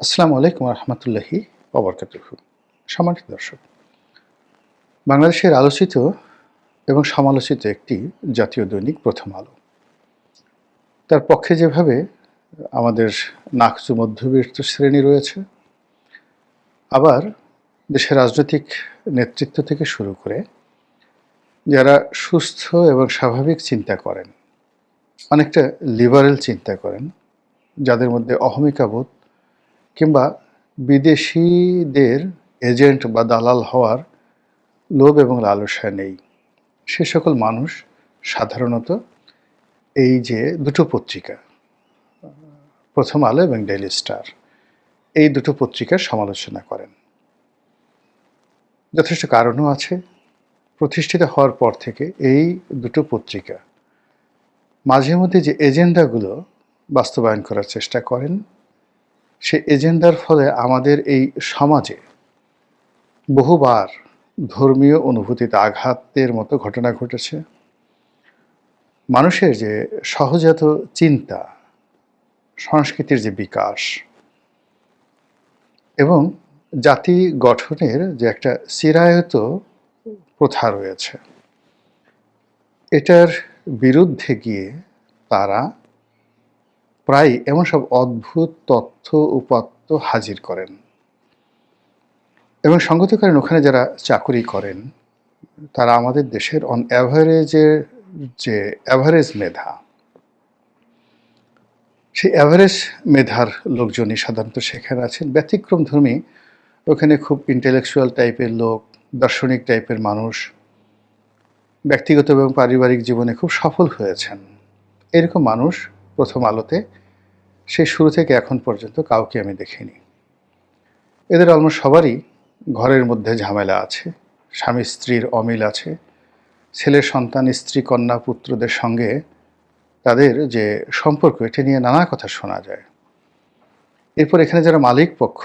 আসসালামু আলাইকুম রহমতুল্লাহি ওবরকাতুহু। সম্মানিত দর্শক, বাংলাদেশের আলোচিত এবং সমালোচিত একটি জাতীয় দৈনিক প্রথম আলো। তার পক্ষে যেভাবে আমাদের নাকচু মধ্যবিত্ত শ্রেণী রয়েছে, আবার দেশের রাজনৈতিক নেতৃত্ব থেকে শুরু করে যারা সুস্থ এবং স্বাভাবিক চিন্তা করেন, অনেকটা লিবারেল চিন্তা করেন, যাদের মধ্যে অহমিকাবোধ কিংবা বিদেশিদের এজেন্ট বা দালাল হওয়ার লোভ এবং লালসা নেই, সে সকল মানুষ সাধারণত এই যে দুটো পত্রিকা, প্রথম আলো এবং ডেইলি স্টার, এই দুটো পত্রিকার সমালোচনা করেন। যথেষ্ট কারণও আছে। প্রতিষ্ঠিত হওয়ার পর থেকে এই দুটো পত্রিকা মাঝে মধ্যে যে এজেন্ডাগুলো বাস্তবায়ন করার চেষ্টা করেন, সে এজেন্ডার ফলে আমাদের এই সমাজে বহুবার ধর্মীয় অনুভূতিতে আঘাতের মতো ঘটনা ঘটেছে। মানুষের যে সহজাত চিন্তা, সংস্কৃতির যে বিকাশ এবং জাতি গঠনের যে একটা চিরায়ত প্রথা রয়েছে, এটার বিরুদ্ধে গিয়ে তারা প্রায় এমন সব অদ্ভুত তথ্য উপাত্ত হাজির করেন এবং সঙ্গত করেন ওখানে যারা চাকুরি করেন তারা আমাদের দেশের অন অ্যাভারেজের যে অ্যাভারেজ মেধা, সেই অ্যাভারেজ মেধার লোকজনই সাধারণত সেখানে আছেন। ব্যতিক্রমধর্মী ওখানে খুব ইন্টেলেকচুয়াল টাইপের লোক, দার্শনিক টাইপের মানুষ, ব্যক্তিগত এবং পারিবারিক জীবনে খুব সফল হয়েছেন, এরকম মানুষ প্রথম আলোতে সেই শুরু থেকে এখন পর্যন্ত কাউকে আমি দেখিনি। এদের অলমোস্ট সবারই ঘরের মধ্যে ঝামেলা আছে, স্বামী স্ত্রীর অমিল আছে, ছেলের সন্তান, স্ত্রী, কন্যা, পুত্রদের সঙ্গে তাদের যে সম্পর্ক, এটা নিয়ে নানা কথা শোনা যায়। এরপর এখানে যারা মালিক পক্ষ,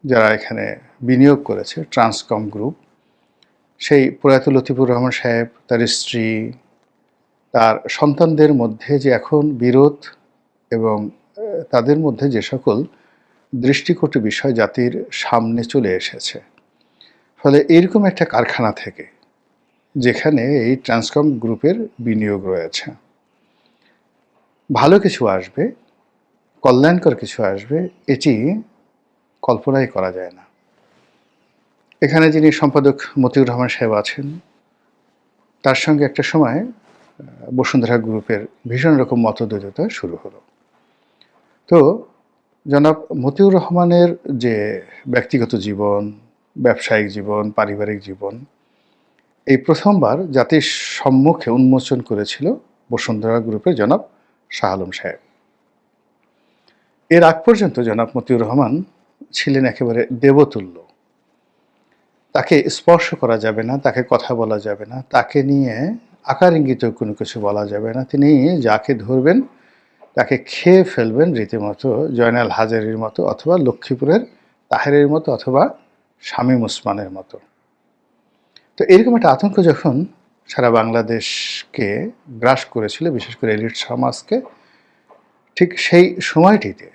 যারা এখানে বিনিয়োগ করেছে, ট্রান্সকম গ্রুপ, সেই প্রয়াত লতিফুর রহমান সাহেব, তার স্ত্রী, তার সন্তানদের মধ্যে যে এখন বিরোধ এবং তাদের মধ্যে যে সকল দৃষ্টিকটু বিষয় জাতির সামনে চলে এসেছে, ফলে এইরকম একটা কারখানা থেকে যেখানে এই ট্রান্সকম গ্রুপের বিনিয়োগ রয়েছে, ভালো কিছু আসবে, কল্যাণকর কিছু আসবে, এটি কল্পনাই করা যায় না। এখানে যিনি সম্পাদক মতিউর রহমান সাহেব আছেন, তার সঙ্গে একটা সময় বসুন্ধরা গ্রুপের ভীষণ রকম মতদ্বৈধতা শুরু হলো। তো জনাব মতিউর রহমানের যে ব্যক্তিগত জীবন, ব্যবসায়িক জীবন, পারিবারিক জীবন, এই প্রথমবার জাতির সম্মুখে উন্মোচন করেছিল বসুন্ধরা গ্রুপের জনাব শাহ আলম সাহেব। এর আগ পর্যন্ত জনাব মতিউর রহমান ছিলেন একেবারে দেবতুল্য। তাকে স্পর্শ করা যাবে না, তাকে কথা বলা যাবে না, তাকে নিয়ে আকার ইঙ্গিত কোনো কিছু বলা যাবে না। তিনি যাকে ধরবেন তাকে খেয়ে ফেলবেন, রীতিমতো জয়নাল হাজারীর মতো, অথবা লক্ষ্মীপুরের তাহেরের মতো, অথবা শামীম ওসমানের মতো। তো এরকম একটা আতঙ্ক যখন সারা বাংলাদেশকে গ্রাস করেছিল, বিশেষ করে এলিট সমাজকে, ঠিক সেই সময়টিতে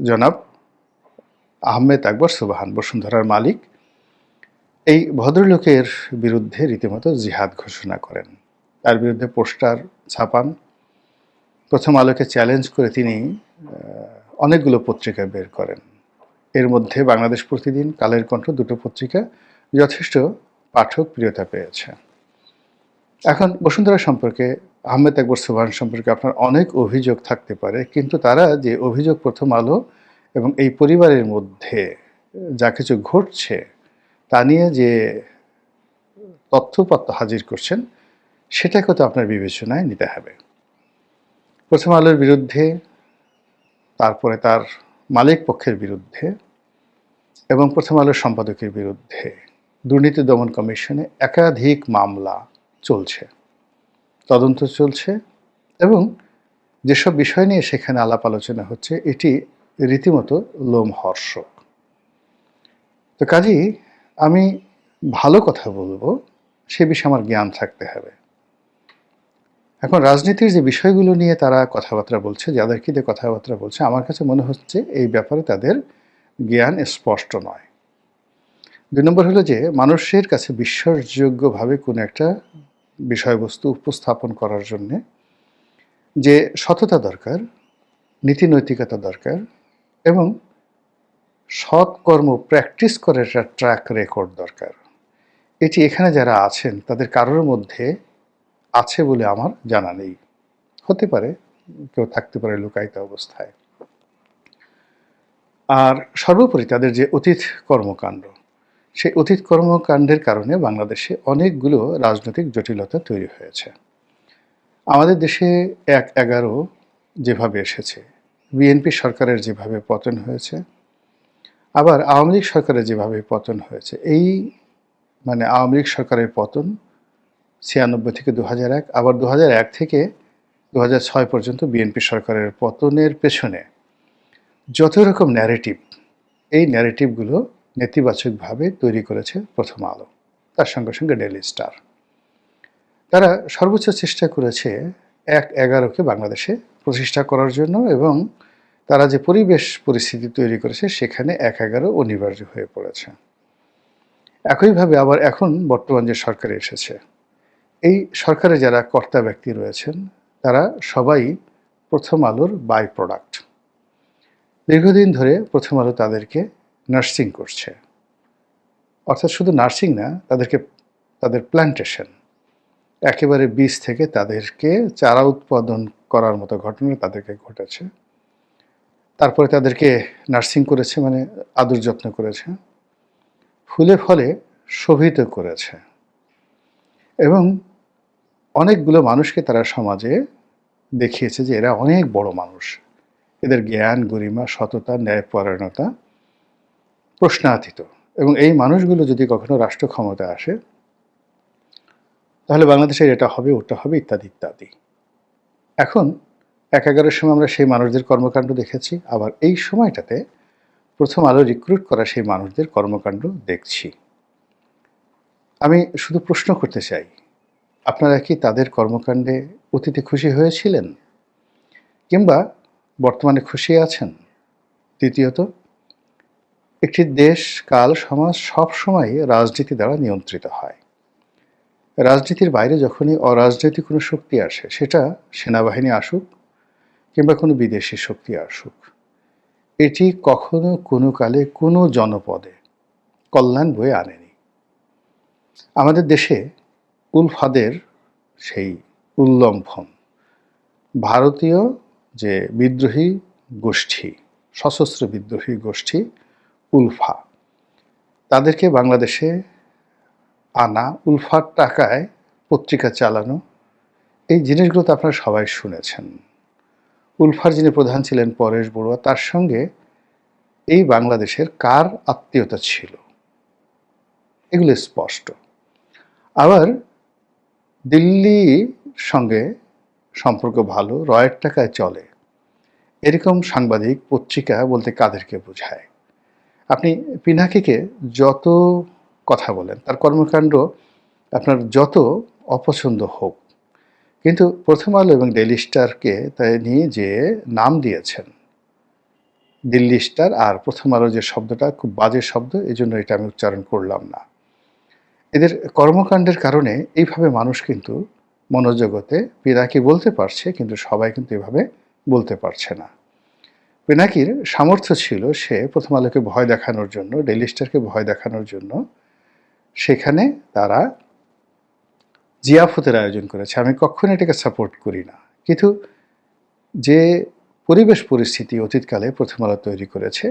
জনাব আহমেদ আকবর সুবহান, বসুন্ধরার মালিক, এই ভদ্রলোকের বিরুদ্ধে রীতিমতো জিহাদ ঘোষণা করেন। তার বিরুদ্ধে পোস্টার ছাপান। প্রথম আলোকে চ্যালেঞ্জ করে তিনি অনেকগুলো পত্রিকা বের করেন। এর মধ্যে বাংলাদেশ প্রতিদিন, কালের কণ্ঠ, দুটো পত্রিকা যথেষ্ট পাঠক প্রিয়তা পেয়েছে। এখন বসুন্ধরা সম্পর্কে, আহমেদ আকবর সুবহান সম্পর্কে আপনার অনেক অভিযোগ থাকতে পারে, কিন্তু তারা যে অভিযোগ প্রথম আলো এবং এই পরিবারের মধ্যে যা কিছু ঘটছে তা নিয়ে যে তথ্যপত্র হাজির করছেন, সেটাকে তো আপনার বিবেচনায় নিতে হবে। প্রথম আলোর বিরুদ্ধে, তারপরে তার মালিক পক্ষের বিরুদ্ধে এবং প্রথম আলোর সম্পাদকের বিরুদ্ধে দুর্নীতি দমন কমিশনে একাধিক মামলা চলছে, তদন্ত চলছে, এবং যেসব বিষয় নিয়ে সেখানে আলাপ আলোচনা হচ্ছে এটি রীতিমতো লোমহর্ষক। তো কাজেই আমি ভালো কথা বলবো, সে বিষয়ে আমার জ্ঞান থাকতে হবে। এখন রাজনীতির যে বিষয়গুলো নিয়ে তারা কথাবার্তা বলছে, যাদেরকে দিয়ে কথাবার্তা বলছে, আমার কাছে মনে হচ্ছে এই ব্যাপারে তাদের জ্ঞান স্পষ্ট নয়। ২ নম্বর হলো যে মানুষের কাছে বিশ্বাসযোগ্যভাবে কোনো একটা বিষয়বস্তু উপস্থাপন করার জন্যে যে সততা দরকার, নীতি নৈতিকতা দরকার এবং সৎকর্ম প্র্যাকটিস করার একটা ট্র্যাক রেকর্ড দরকার। এটি এখানে যারা আছেন তাদের কারোর মধ্যে আছে বলে আমার জানা নেই। হতে পারে, কেউ থাকতে পারে লুকায়িত অবস্থায়। আর সর্বোপরি তাদের যে অতীত কর্মকাণ্ড, সেই অতীত কর্মকাণ্ডের কারণে বাংলাদেশে অনেকগুলো রাজনৈতিক জটিলতা তৈরি হয়েছে। আমাদের দেশে ১/১১ যেভাবে এসেছে, বিএনপি সরকারের যেভাবে পতন হয়েছে, আবার আওয়ামী লীগ সরকারের যেভাবে পতন হয়েছে, এই মানে আওয়ামী লীগ সরকারের পতন ৯৬ থেকে ২০০১, আবার ২০০১ থেকে ২০০৬ পর্যন্ত বিএনপি সরকারের পতনের পেছনে যত রকম ন্যারেটিভ, এই ন্যারেটিভগুলো নেতিবাচকভাবে তৈরি করেছে প্রথম আলো, তার সঙ্গে সঙ্গে ডেইলি স্টার। তারা সর্বোচ্চ চেষ্টা করেছে ১/১১কে বাংলাদেশে প্রতিষ্ঠা করার জন্য, এবং তারা যে পরিস্থিতি তৈরি করেছে সেখানে ১/১১ অনিবার্য হয়ে পড়েছে। একইভাবে আবার এখন বর্তমান যে সরকার এসেছে, এই সরকারে যারা কর্তা ব্যক্তি রয়েছেন তারা সবাই প্রথম আলোর বাই প্রোডাক্ট। দীর্ঘদিন ধরে প্রথম আলো তাদেরকে নার্সিং করছে, অর্থাৎ শুধু নার্সিং না, তাদের প্ল্যান্টেশন, একেবারে বীজ থেকে তাদেরকে চারা উৎপাদন করার মতো ঘটনা তাদেরকে ঘটেছে। তারপরে তাদেরকে নার্সিং করেছে, মানে আদর যত্ন করেছে, ফুলে ফলে শোভিত করেছে, এবং অনেকগুলো মানুষকে তারা সমাজে দেখিয়েছে যে এরা অনেক বড় মানুষ, এদের জ্ঞান, গরিমা, সততা, ন্যায়পরায়ণতা প্রশ্নাতীত। এবং এই মানুষগুলো যদি কখনো রাষ্ট্র ক্ষমতায় আসে তাহলে বাংলাদেশের এটা হবে, ওটা হবে, ইত্যাদি ইত্যাদি। এখন ১/১১ সময় আমরা সেই মানুষদের কর্মকাণ্ড দেখেছি, আবার এই সময়টাতে প্রথম আলো রিক্রুট করা সেই মানুষদের কর্মকাণ্ড দেখছি। আমি শুধু প্রশ্ন করতে চাই, আপনারা কি তাদের কর্মকাণ্ডে অতীতে খুশি হয়েছিলেন, কিংবা বর্তমানে খুশি আছেন? দ্বিতীয়ত, একটি দেশ, কাল, সমাজ সবসময় রাজনীতি দ্বারা নিয়ন্ত্রিত হয়। রাজনীতির বাইরে যখনই অরাজনৈতিক কোনো শক্তি আসে, সেটা সেনাবাহিনী আসুক কিংবা কোনো বিদেশি শক্তি আসুক, এটি কখনো কোনো কালে কোনো জনপদে কল্যাণ বয়ে আনেনি। আমাদের দেশে উলফাদের সেই উল্লম্ফন, ভারতীয় যে বিদ্রোহী গোষ্ঠী, সশস্ত্র বিদ্রোহী গোষ্ঠী উলফা, তাদেরকে বাংলাদেশে আনা, উলফার টাকায় পত্রিকা চালানো, এই জিনিসগুলো তো আপনারা সবাই শুনেছেন। উলফার যিনি প্রধান ছিলেন পরেশ বড়ুয়া, তার সঙ্গে এই বাংলাদেশের কার আত্মীয়তা ছিল, এগুলো স্পষ্ট। আবার দিল্লির সঙ্গে সম্পর্ক ভালো, রয়ের টাকায় চলে, এরকম সাংবাদিক, পত্রিকা বলতে কাদেরকে বোঝায়? আপনি পিনাকিকে যত কথা বলেন, তার কর্মকাণ্ড আপনার যত অপছন্দ হোক, কিন্তু প্রথম আলো এবং ডেইলি স্টারকে তাই নিয়ে যে নাম দিয়েছেন দিল্লি স্টার, আর প্রথম আলো যে শব্দটা খুব বাজে শব্দ, এই জন্য এটা আমি উচ্চারণ করলাম না। এদের কর্মকাণ্ডের কারণে এইভাবে মানুষ কিন্তু মনোজগতে পিনাকি বলতে পারছে, কিন্তু সবাই কিন্তু এভাবে বলতে পারছে না। পিনাকির সামর্থ্য ছিল, সে প্রথম আলোকে ভয় দেখানোর জন্য, ডেইলি স্টারকে ভয় দেখানোর জন্য সেখানে তারা জিয়াফতের আয়োজন করেছে। আমি কখনো এটাকে সাপোর্ট করি না, কিন্তু যে পরিবেশ পরিস্থিতি অতীতকালে প্রথম আলো তৈরি করেছে,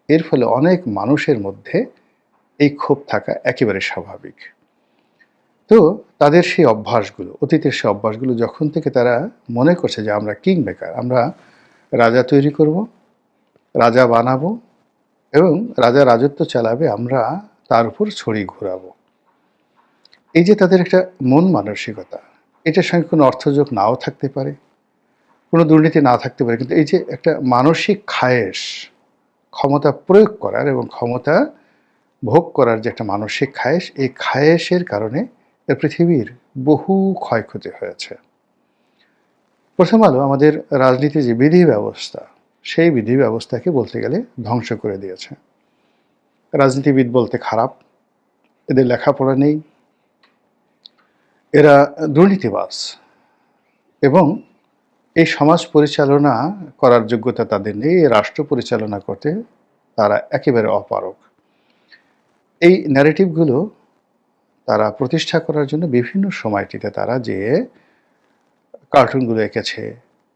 এর ফলে অনেক মানুষের মধ্যে এই ক্ষোভ থাকা একেবারে স্বাভাবিক। তো তাদের সেই অভ্যাসগুলো, অতীতের সেই অভ্যাসগুলো যখন থেকে তারা মনে করছে যে আমরা কিং মেকার, আমরা রাজা তৈরি করব, রাজা বানাবো, এবং রাজা রাজত্ব চালাবে, আমরা তার উপর ছড়ি ঘোরাবো, এই যে তাদের একটা মন মানসিকতা, এটার সঙ্গে কোনো অর্থযোগ নাও থাকতে পারে, কোনো দুর্নীতি না থাকতে পারে, কিন্তু এই যে একটা মানসিক খায়েশ, ক্ষমতা প্রয়োগ করার এবং ক্ষমতা ভোগ করার যে একটা মানসিক খায়েশ, এই খায়েশের কারণে পৃথিবীর বহু ক্ষয়ক্ষতি হয়েছে। প্রথম আলো আমাদের রাজনীতির যে বিধি ব্যবস্থা, সেই বিধি ব্যবস্থাকে বলতে গেলে ধ্বংস করে দিয়েছে। রাজনীতিবিদ বলতে খারাপ, এদের লেখাপড়া নেই, এরা দুর্নীতিবাজ এবং এই সমাজ পরিচালনা করার যোগ্যতা তাদের নেই, এই রাষ্ট্র পরিচালনা করতে তারা একেবারে অপারগ। এই ন্যারেটিভগুলো তারা প্রতিষ্ঠা করার জন্য বিভিন্ন সময়টিতে তারা যে কার্টুনগুলো এঁকেছে,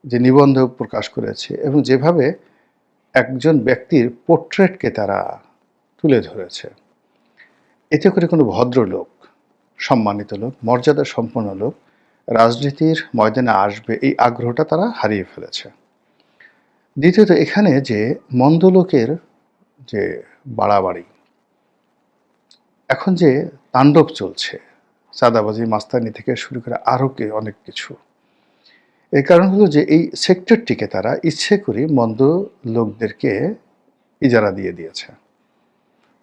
যে নিবন্ধ প্রকাশ করেছে এবং যেভাবে একজন ব্যক্তির পোর্ট্রেটকে তারা তুলে ধরেছে, এতে করে কোনো ভদ্রলোক, সম্মানিত লোক, মর্যাদা সম্পন্ন লোক রাজনীতির ময়দানে আসবে এই আগ্রহটা তারা হারিয়ে ফেলেছে। দ্বিতীয়ত, এখানে যে মন্দ লোকের যে বাড়াবাড়ি, এখন যে তাণ্ডব চলছে, চাঁদাবাজি, মাস্তানি থেকে শুরু করে আরও অনেক কিছু, এর কারণ হলো যে এই সেক্টরটিকে তারা ইচ্ছে করে মন্দ লোকদেরকে ইজারা দিয়ে দিয়েছে।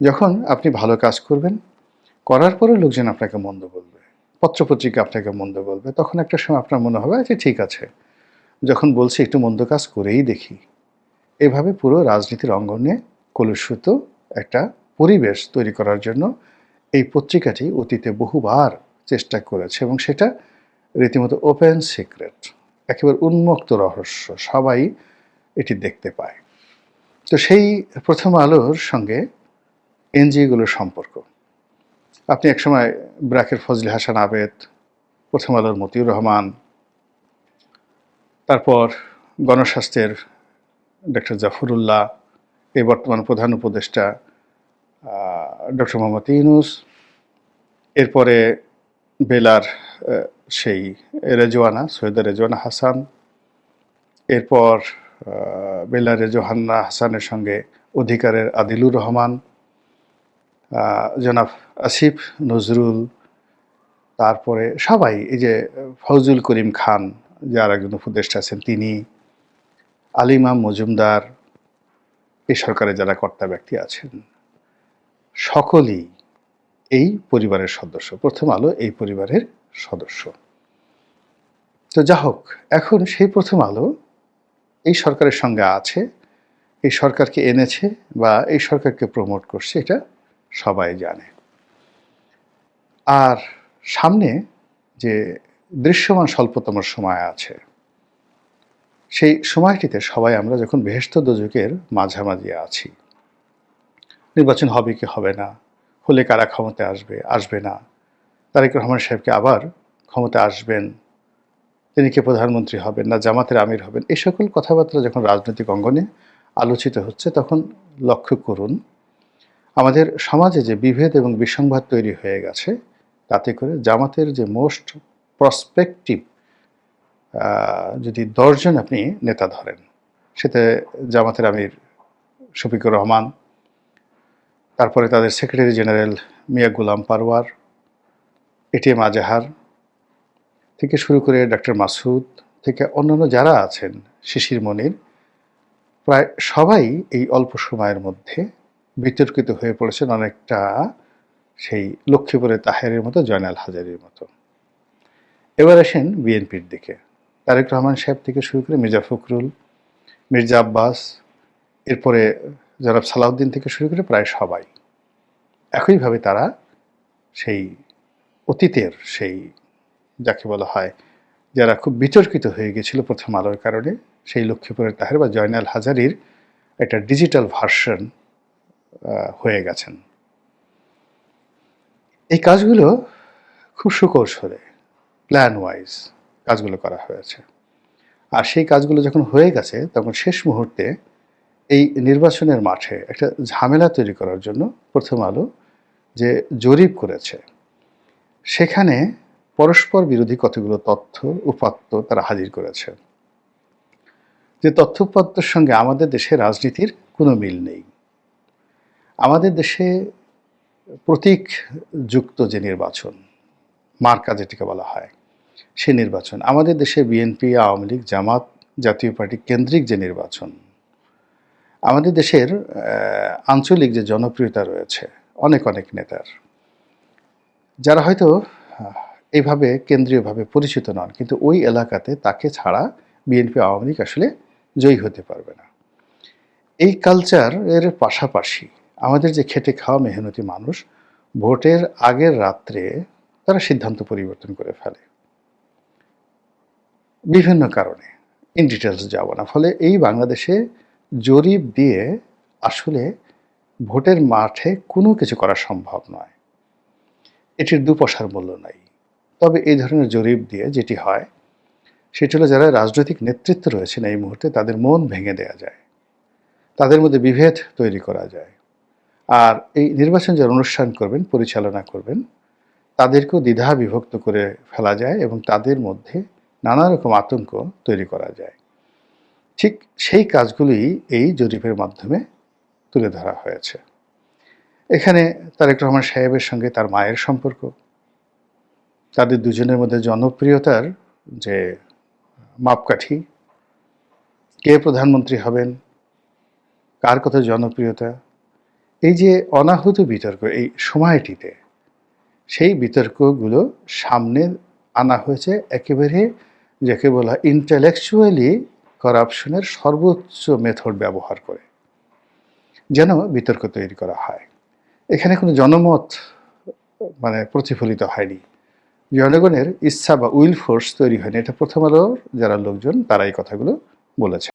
যখন আপনি ভালো কাজ করবেন, করার পরেও লোকজন আপনাকে মন্দ বলবে, পত্রপত্রিকা আপনাকে মন্দ বলবে, তখন একটা সময় আপনার মনে হবে যে ঠিক আছে, যখন বলছি একটু মন্দ কাজ করেই দেখি। এভাবে পুরো রাজনীতির অঙ্গনে কলুষিত একটা পরিবেশ তৈরি করার জন্য এই পত্রিকাটি অতীতে বহুবার চেষ্টা করেছে এবং সেটা রীতিমতো ওপেন সিক্রেট, একেবারে উন্মুক্ত রহস্য, সবাই এটি দেখতে পায়। তো সেই প্রথম আলোর সঙ্গে এনজিওগুলোর সম্পর্ক, আপনি একসময় ব্র্যাকের ফজলে হাসান আবেদ, প্রথম আলোর মতিউর রহমান, তারপর গণস্বাস্থ্যের ডক্টর জাফরুল্লাহ, এই বর্তমান প্রধান উপদেষ্টা ডক্টর মোহাম্মদ ইউনূস, এরপরে বেলার সেই রেজওয়ানা, সৈয়দা রেজওয়ানা হাসান, এরপর বেলার রেজওয়ানা হাসানের সঙ্গে অধিকারের আদিলুর রহমান, জনাব আসিফ নজরুল, তারপরে সবাই, এই যে ফজলুল করিম খান যে আর একজন উপদেষ্টা আছেন তিনি, আলিমাম মজুমদার, এই সরকারের যারা কর্তা ব্যক্তি আছেন, সকলেই এই পরিবারের সদস্য, প্রথম আলো এই পরিবারের সদস্য। তো যা হোক, এখন সেই প্রথম আলো এই সরকারের সঙ্গে আছে, এই সরকারকে এনেছে বা এই সরকারকে প্রমোট করছে, এটা সবাই জানে। আর সামনে যে দৃশ্যমান স্বল্পতম সময় আছে, সেই সময়টিতে সবাই আমরা যখন বেহেশত দোজখের মাঝামাঝি আছি, নির্বাচন হবে কি হবে না, হলে কারা ক্ষমতায় আসবে, আসবে না, তারেক রহমান সাহেবকে আবার ক্ষমতায় আসবেন, তিনি কে প্রধানমন্ত্রী হবেন না জামাতের আমির হবেন, এই সকল কথাবার্তা যখন রাজনৈতিক অঙ্গনে আলোচিত হচ্ছে, তখন লক্ষ্য করুন আমাদের সমাজে যে বিভেদ এবং বিসংবাদ তৈরি হয়ে গেছে, তাতে করে জামাতের যে মোস্ট প্রসপেক্টিভ যদি 10 জন আপনি নেতা ধরেন, সেটা জামাতের আমির শফিকুর রহমান, তারপরে তাদের সেক্রেটারি জেনারেল মিয়া গোলাম পারওয়ার, এটিএম আজহার থেকে শুরু করে ডক্টর মাসুদ থেকে অন্যান্য যারা আছেন, শিশির মনির, প্রায় সবাই এই অল্প সময়ের মধ্যে বিতর্কিত হয়ে পড়েছেন, অনেকটা সেই লক্ষ্মীপুরের তাহেরের মতো, জয়নাল হাজারীর মতো। এবার আসেন বিএনপির দিকে, তারেক রহমান সাহেব থেকে শুরু করে মির্জা ফখরুল, মির্জা আব্বাস, এরপরে জনাব সালাউদ্দিন থেকে শুরু করে প্রায় সবাই একইভাবে তারা সেই অতীতের সেই যাকে বলা হয় যারা খুব বিতর্কিত হয়ে গেছিল প্রথম আলোর কারণে, সেই লক্ষ্মীপুরের তাহের বা জয়নাল হাজারীর একটা ডিজিটাল ভার্সন হয়ে গেছেন। এই কাজগুলো খুব সুকৌশলে, প্ল্যান ওয়াইজ কাজগুলো করা হয়েছে। আর সেই কাজগুলো যখন হয়ে গেছে, তখন শেষ মুহূর্তে এই নির্বাচনের মাঠে একটা ঝামেলা তৈরি করার জন্য প্রথম আলো যে জরিপ করেছে, সেখানে পরস্পর বিরোধী কতগুলো তথ্য উপাত্ত তারা হাজির করেছে, যে তথ্য উপাত্তের সঙ্গে আমাদের দেশের রাজনীতির কোনো মিল নেই। আমাদের দেশে প্রতীকযুক্ত যে নির্বাচন, মার্কা যেটিকে বলা হয়, সে নির্বাচন, আমাদের দেশে বিএনপি, আওয়ামী লীগ, জামাত, জাতীয় পার্টি কেন্দ্রিক যে নির্বাচন, আমাদের দেশের আঞ্চলিক যে জনপ্রিয়তা রয়েছে অনেক অনেক নেতার, যারা হয়তো এইভাবে কেন্দ্রীয়ভাবে পরিচিত নন, কিন্তু ওই এলাকাতে তাকে ছাড়া বিএনপি আওয়ামী লীগ আসলে জয়ী হতে পারবে না। এই কালচার এর পাশাপাশি আমাদের যে খেটে খাওয়া মেহনতি মানুষ ভোটের আগের রাত্রে তারা সিদ্ধান্ত পরিবর্তন করে ফেলে বিভিন্ন কারণে, ইন ডিটেলস যাব না। ফলে এই বাংলাদেশে জরিপ দিয়ে আসলে ভোটের মাঠে কোনো কিছু করা সম্ভব নয়, এটির দুপয়সার মূল্য নাই। তবে এই ধরনের জরিপ দিয়ে যেটি হয় সেটি হলো যারা রাজনৈতিক নেতৃত্ব রয়েছেন এই মুহূর্তে তাদের মন ভেঙে দেওয়া যায়, তাদের মধ্যে বিভেদ তৈরি করা যায়। আর এই নির্বাচন যারা অনুষ্ঠান করবেন, পরিচালনা করবেন, তাদেরকেও দ্বিধা বিভক্ত করে ফেলা যায় এবং তাদের মধ্যে নানা রকম আতঙ্ক তৈরি করা যায়। ঠিক সেই কাজগুলি এই জরিপের মাধ্যমে তুলে ধরা হয়েছে। এখানে তারেক রহমান সাহেবের সঙ্গে তার মায়ের সম্পর্ক, তাদের দুজনের মধ্যে জনপ্রিয়তার যে মাপকাঠি, কে প্রধানমন্ত্রী হবেন, কার কত জনপ্রিয়তা, এই যে অনাহুত বিতর্ক এই সময়টিতে, সেই বিতর্কগুলো সামনে আনা হয়েছে একেবারে যাকে বলা ইন্টেলেকচুয়ালি করাপশনের সর্বোচ্চ মেথড ব্যবহার করে, যেন বিতর্ক তৈরি করা হয়। এখানে কোনো জনমত প্রতিফলিত হয়নি, জনগণের ইচ্ছা বা উইল ফোর্স তৈরি হয়নি। এটা প্রথম আলোর যারা লোকজন তারা এই কথাগুলো বলেছে।